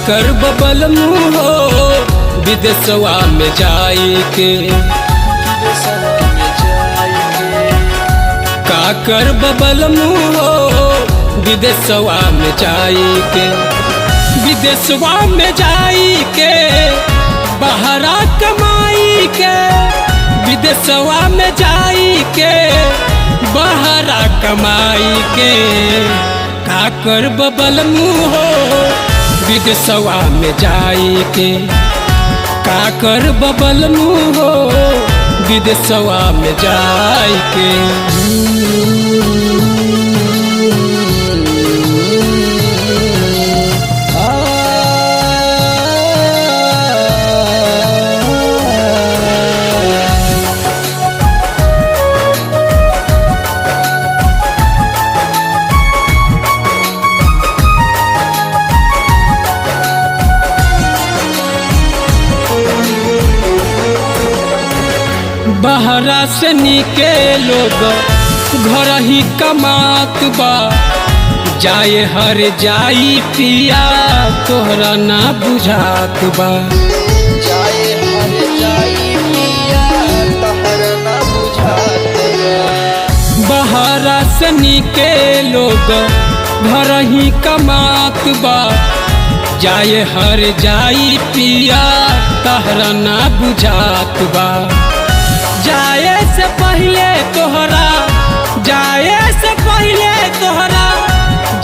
कर बबल मुँह हो विदेशवा में जाई के, का कर बबल मुँह हो विदेशवा में जाई के, विदेशवा में जाई के बहरा कमाई के, विदेशवा में जाई के बहरा कमाई के, का कर बबल मुँह हो विदेशवा में जाई के, का कर बबल मुँह हो विदेशवा में जाई के। बहरा से निके लोग घर ही कमात बा, जाए हर जाई पिया तोहरा ना बुझात बा, जाए हर जाई पिया तोहरा ना बुझात बा। बहरा से निके लोग घर ही कमात बा, जाए हर जाई पिया तोहरा ना बुझात बा, जाए से पहले तोहरा, जाए से पहले तोहरा,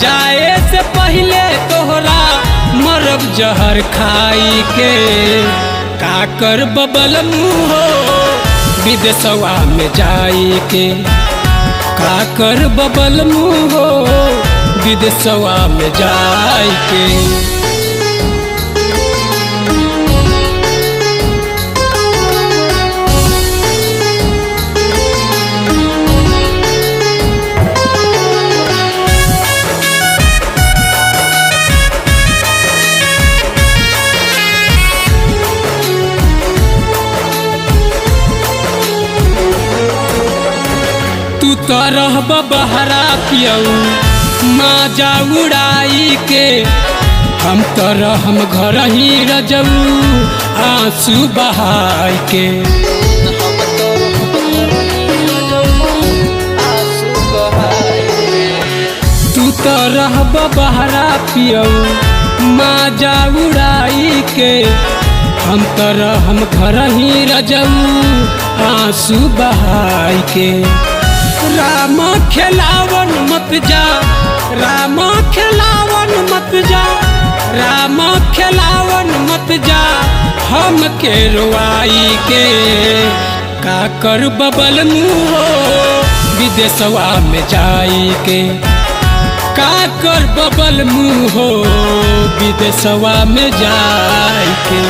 जाए से पहले तोहरा मरब जहर खाई के, का कर बबल मुँह हो विदेशवा में जाई के, का कर बबल मुँह हो विदेशवा में जाई के। तू तो रहब बहरा पियऊ माजा उड़ाई के, हम तो रहम घर ही रजऊ आंसू बहाई के, हम तो आंसू बहाई के। तू तो रहब बहरा पियऊ माजा उड़ाई के, हम तो रहम घर ही रजऊ आंसू बहाई के। राम खिलावन मत जा, राम खिलावन मत जा, राम खिलावन मत जा हम के रुआई के, का कर बबल मुँह हो विदेशवा में जाई के, का कर बबल मुँह हो विदेशवा में जाई के।